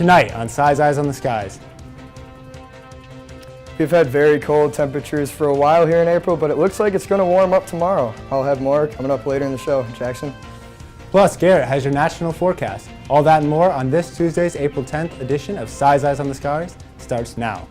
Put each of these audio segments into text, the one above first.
Tonight on Size Eyes on the Skies. We've had very cold temperatures for a while here in April, but it looks like it's going to warm up tomorrow. I'll have more coming up later in the show. Jackson? Plus, Garrett has your national forecast. All that and more on this Tuesday's April 10th edition of Size Eyes on the Skies starts now.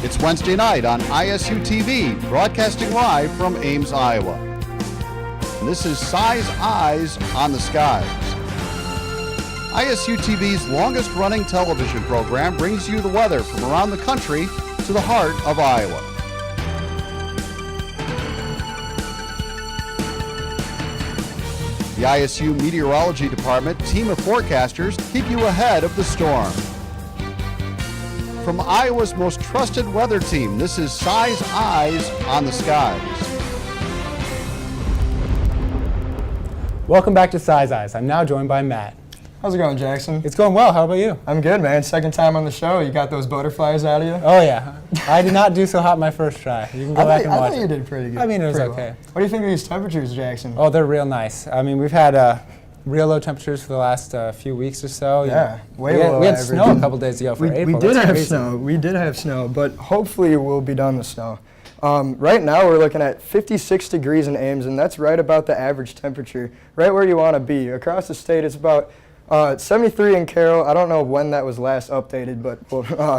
It's Wednesday night on ISU TV, broadcasting live from Ames, Iowa. And this is Size Eyes on the Skies. ISU TV's longest-running television program brings you the weather from around the country to the heart of Iowa. The ISU Meteorology Department team of forecasters keep you ahead of the storm. From Iowa's most trusted weather team, this is Size Eyes on the Skies. Welcome back to Size Eyes. I'm now joined by Matt. How's it going, Jackson? It's going well. How about you? I'm good, man. Second time on the show. You got those butterflies out of you? Oh, yeah. I did not do so hot my first try. You can go back and watch I it. think you did pretty good. I mean, it was pretty okay. Well. What do you think of these temperatures, Jackson? Oh, they're real nice. I mean, we've had real low temperatures for the last few weeks or so. Yeah, way below below we had average. snow a couple days ago for April. We did That's have crazy. snow. We did have snow, but hopefully we'll be done with snow. Right now we're looking at 56 degrees in Ames, and that's right about the average temperature, right where you want to be. Across the state, it's about 73 in Carroll. I don't know when that was last updated, but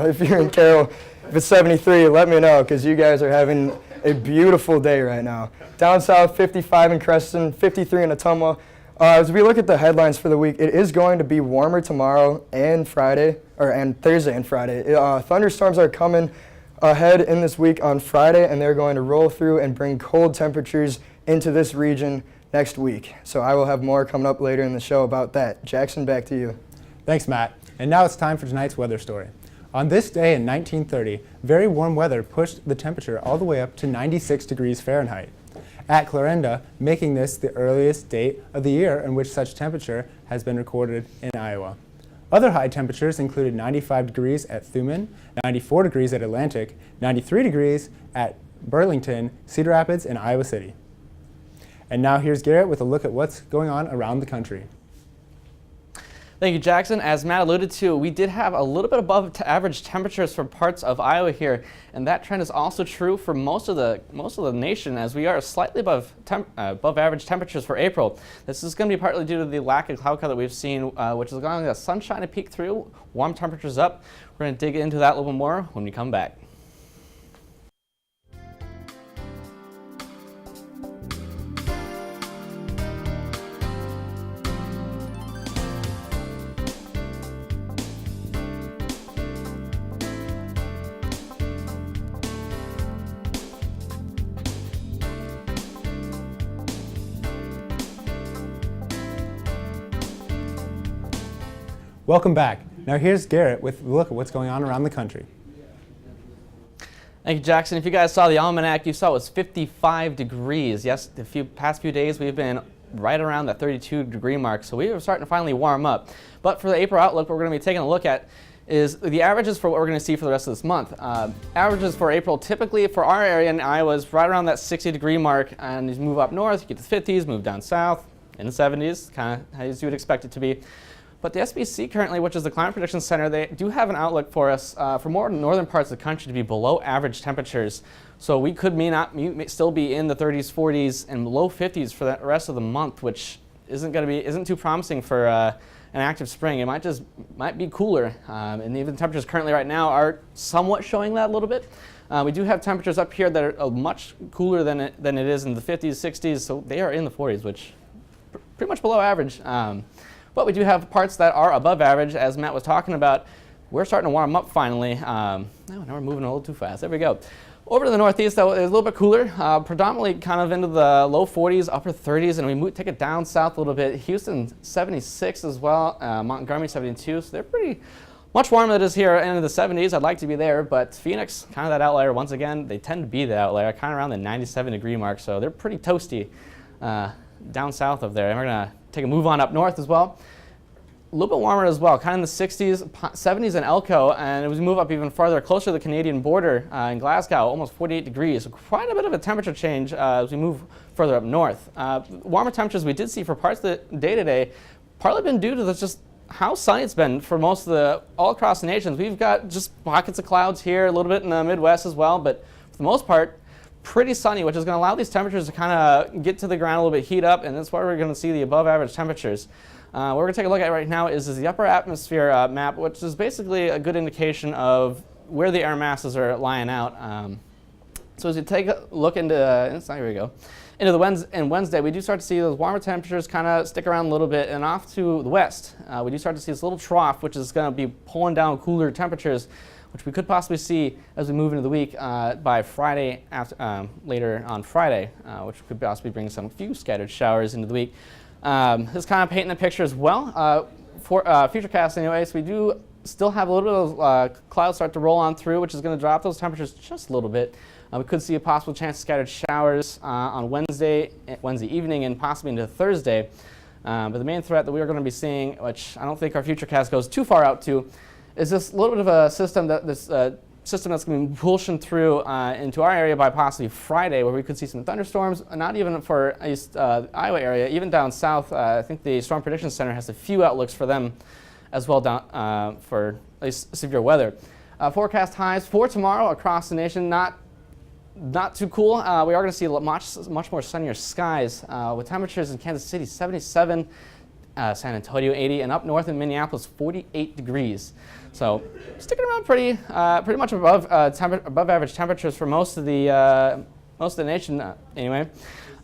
if you're in Carroll, if it's 73, let me know, because you guys are having a beautiful day right now. Down south, 55 in Creston, 53 in Ottumwa. As we look at the headlines for the week, it is going to be warmer tomorrow and Friday, and Thursday and Friday. Thunderstorms are coming ahead in this week on Friday, and they're going to roll through and bring cold temperatures into this region next week. So I will have more coming up later in the show about that. Jackson, back to you. Thanks, Matt. And now it's time for tonight's weather story. On this day in 1930, very warm weather pushed the temperature all the way up to 96 degrees Fahrenheit. At Clarinda, making this the earliest date of the year in which such temperature has been recorded in Iowa. Other high temperatures included 95 degrees at Thuman, 94 degrees at Atlantic, 93 degrees at Burlington, Cedar Rapids, and Iowa City. And now here's Garrett with a look at what's going on around the country. Thank you, Jackson. As Matt alluded to, we did have a little bit above average temperatures for parts of Iowa here, and that trend is also true for most of the nation, as we are slightly above average temperatures for April. This is going to be partly due to the lack of cloud cover that we've seen, which is allowing the sunshine to peek through, warm temperatures up. We're going to dig into that a little bit more when we come back. Welcome back. Now here's Garrett with a look at what's going on around the country. Thank you, Jackson. If you guys saw the almanac, you saw it was 55 degrees. Yes, the past few days we've been right around that 32 degree mark, so we are starting to finally warm up. But for the April outlook, what we're going to be taking a look at is the averages for what we're going to see for the rest of this month. Averages for April, typically for our area in Iowa, is right around that 60 degree mark, and you move up north, you get to the 50s, move down south, in the 70s, kind of as you would expect it to be. But the SBC currently, which is the Climate Prediction Center, they do have an outlook for us for more northern parts of the country to be below average temperatures. So we could may still be in the 30s, 40s, and low 50s for the rest of the month, which isn't too promising for an active spring. It might be cooler, and even the temperatures currently right now are somewhat showing that a little bit. We do have temperatures up here that are much cooler than it is in the 50s, 60s, so they are in the 40s, which pretty much below average. But we do have parts that are above average, as Matt was talking about. We're starting to warm up finally. Now we're moving a little too fast. There we go. Over to the northeast, though, it's a little bit cooler, predominantly kind of into the low 40s, upper 30s, and we take it down south a little bit. Houston, 76 as well. Montgomery, 72. So they're pretty much warmer than it is here into the 70s. I'd like to be there, but Phoenix, kind of that outlier. Once again, they tend to be the outlier, kind of around the 97 degree mark. So they're pretty toasty down south of there. And we're going to take a move on up north as well. a little bit warmer as well, kind of in the 60s, 70s in Elko, and as we move up even farther, closer to the Canadian border in Glasgow, almost 48 degrees. So quite a bit of a temperature change as we move further up north. Warmer temperatures we did see for parts of the day today, partly been due to just how sunny it's been for most of all across the nations. We've got just pockets of clouds here, a little bit in the Midwest as well, but for the most part, pretty sunny, which is going to allow these temperatures to kind of get to the ground a little bit, heat up, and that's why we're going to see the above average temperatures. What we're going to take a look at right now is the upper atmosphere map, which is basically a good indication of where the air masses are lying out. So as you take a look into, here we go, into Wednesday, we do start to see those warmer temperatures kind of stick around a little bit, and off to the west, we do start to see this little trough, which is going to be pulling down cooler temperatures, which we could possibly see as we move into the week by Friday, later on Friday, which could possibly bring some few scattered showers into the week. This kind of painting a picture as well for futurecast anyway. So we do still have a little bit of clouds start to roll on through, which is going to drop those temperatures just a little bit. We could see a possible chance of scattered showers on Wednesday evening and possibly into Thursday. But the main threat that we are going to be seeing, which I don't think our futurecast goes too far out to, is this little bit of a system that's going to be pushing through into our area by possibly Friday, where we could see some thunderstorms, not even for East Iowa area, even down south. I think the Storm Prediction Center has a few outlooks for them as well down for at least severe weather. Forecast highs for tomorrow across the nation, not too cool. We are going to see much more sunnier skies with temperatures in Kansas City 77, San Antonio 80, and up north in Minneapolis 48 degrees. So sticking around pretty much above average temperatures for most of the nation anyway.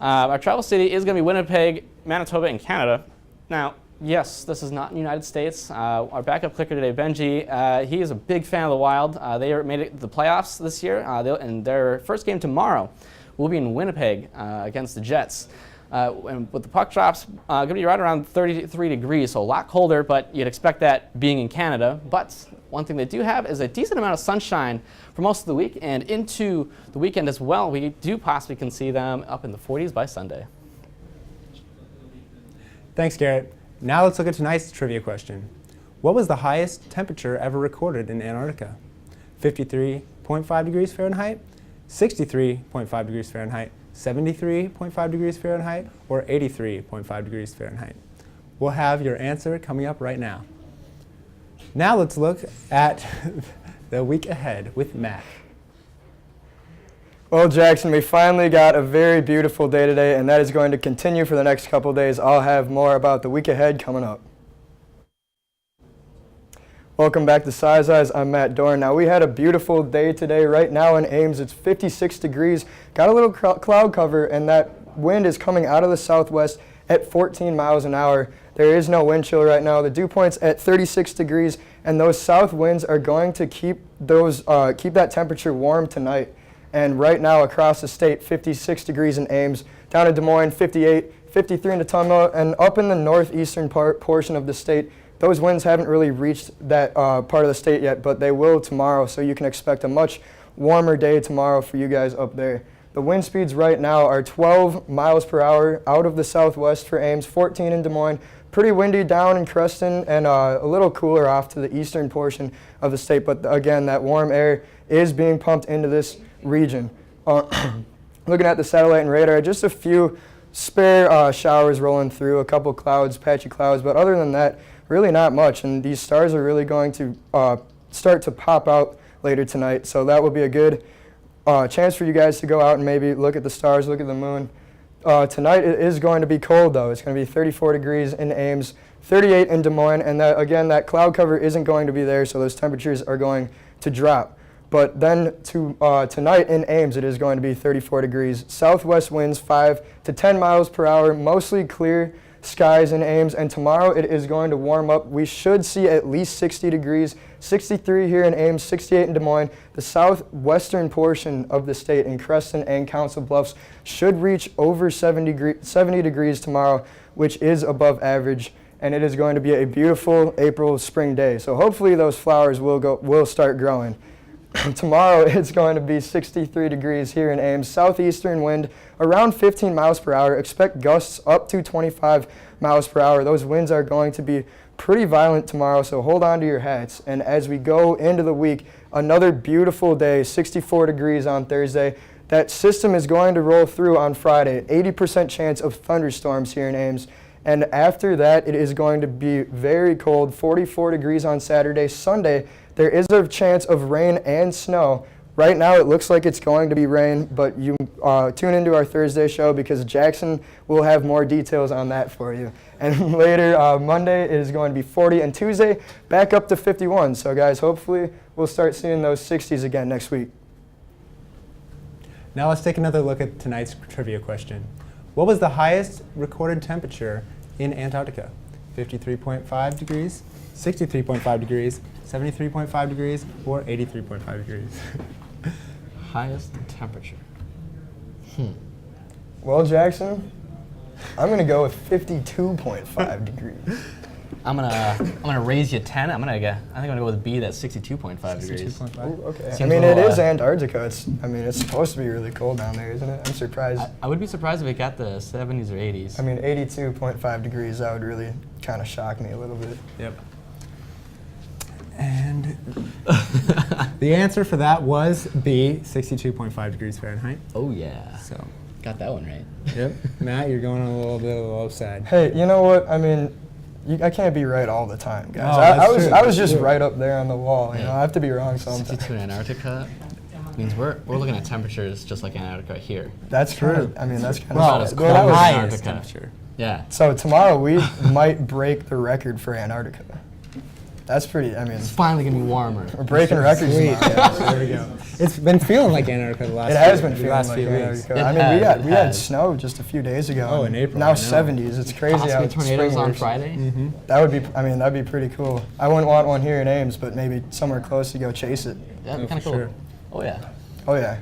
Our travel city is going to be Winnipeg, Manitoba, and Canada. Now, yes, this is not in the United States. Our backup clicker today, Benji, he is a big fan of the Wild. They made it to the playoffs this year, and their first game tomorrow will be in Winnipeg against the Jets. And with the puck drops, going to be right around 33 degrees, so a lot colder, but you'd expect that being in Canada. But one thing they do have is a decent amount of sunshine for most of the week, and into the weekend as well. We do possibly can see them up in the 40s by Sunday. Thanks, Garrett. Now let's look at tonight's trivia question. What was the highest temperature ever recorded in Antarctica? 53.5 degrees Fahrenheit, 63.5 degrees Fahrenheit, 73.5 degrees Fahrenheit, or 83.5 degrees Fahrenheit? We'll have your answer coming up right now. Now let's look at the week ahead with Matt. Well, Jackson, we finally got a very beautiful day today, and that is going to continue for the next couple days. I'll have more about the week ahead coming up. Welcome back to Size Eyes. I'm Matt Dorn. Now, we had a beautiful day today. Right now in Ames, it's 56 degrees. Got a little cloud cover, and that wind is coming out of the southwest at 14 miles an hour. There is no wind chill right now. The dew point's at 36 degrees, and those south winds are going to keep that temperature warm tonight. And right now across the state, 56 degrees in Ames, down in Des Moines, 58, 53 in Autumnal, and up in the northeastern portion of the state, those winds haven't really reached that part of the state yet, but they will tomorrow, so you can expect a much warmer day tomorrow for you guys up there. The wind speeds right now are 12 miles per hour out of the southwest for Ames, 14 in Des Moines, pretty windy down in Creston, and a little cooler off to the eastern portion of the state, but again, that warm air is being pumped into this region. Looking at the satellite and radar, just a few spare showers rolling through, a couple clouds, patchy clouds, but other than that, really not much, and these stars are really going to start to pop out later tonight, so that will be a good chance for you guys to go out and maybe look at the stars, look at the moon. Tonight it is going to be cold though. It's going to be 34 degrees in Ames, 38 in Des Moines, and again, that cloud cover isn't going to be there, so those temperatures are going to drop. But then tonight in Ames, it is going to be 34 degrees. Southwest winds 5 to 10 miles per hour, mostly clear skies in Ames, and tomorrow it is going to warm up. We should see at least 60 degrees, 63 here in Ames, 68 in Des Moines. The southwestern portion of the state in Creston and Council Bluffs should reach over 70 degrees tomorrow, which is above average, and it is going to be a beautiful April spring day. So hopefully those flowers will start growing. Tomorrow it's going to be 63 degrees here in Ames, southeastern wind around 15 miles per hour. Expect gusts up to 25 miles per hour. Those winds are going to be pretty violent tomorrow, so hold on to your hats. And as we go into the week, another beautiful day, 64 degrees on Thursday. That system is going to roll through on Friday, 80% chance of thunderstorms here in Ames. And after that, it is going to be very cold, 44 degrees on Saturday. Sunday, there is a chance of rain and snow. Right now, it looks like it's going to be rain, but you tune into our Thursday show because Jackson will have more details on that for you. And later, Monday, it is going to be 40, and Tuesday, back up to 51. So, guys, hopefully, we'll start seeing those 60s again next week. Now let's take another look at tonight's trivia question. What was the highest recorded temperature in Antarctica? 53.5 degrees, 63.5 degrees, 73.5 degrees, or 83.5 degrees? Highest temperature. Well, Jackson, I'm going to go with 52.5 degrees. I'm gonna raise you 10. I think I'm gonna go with B. That's 62.5 degrees. 62.5? Ooh, okay. Seems I mean, a it little, is Antarctica. It's supposed to be really cold down there, isn't it? I'm surprised. I would be surprised if it got the 70s or 80s. I mean, 82.5 degrees, that would really kind of shock me a little bit. Yep. And the answer for that was B, 62.5 degrees Fahrenheit. Oh yeah. So, Got that one right. yep. Matt, you're going on a little bit of the low side. Hey, you know what? I mean, I can't be right all the time, guys. Oh, I that's true. was just right up there on the wall. You know, I have to be wrong sometimes. 62 in Antarctica means we're looking at temperatures just like Antarctica here. That's true. I mean, that's kind Well, of as the cold as highest Antarctica. temperature. Yeah. So tomorrow we might break the record for Antarctica. That's pretty. I mean, It's finally gonna be warmer. we're breaking records Sweet. tomorrow. Yeah, there we go. It's been feeling like Antarctica the last It has few, been the feeling last like few weeks. Antarctica. It I mean, has, we it had has. snow just a few days ago. Oh, and in April, Now I know. 70s. It's crazy how Possibly spring tornadoes on works. Friday. Mm-hmm. That would be. I mean, that'd be pretty cool. I wouldn't want one here in Ames, but maybe somewhere close to go chase it. That'd be Oh, kind of for cool. sure. Oh yeah. Oh yeah.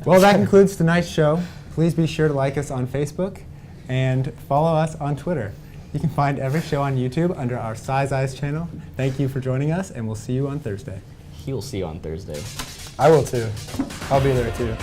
Well, that concludes tonight's show. Please be sure to like us on Facebook and follow us on Twitter. You can find every show on YouTube under our Size Eyes channel. Thank you for joining us, and we'll see you on Thursday. He will see you on Thursday. I will too. I'll be there too.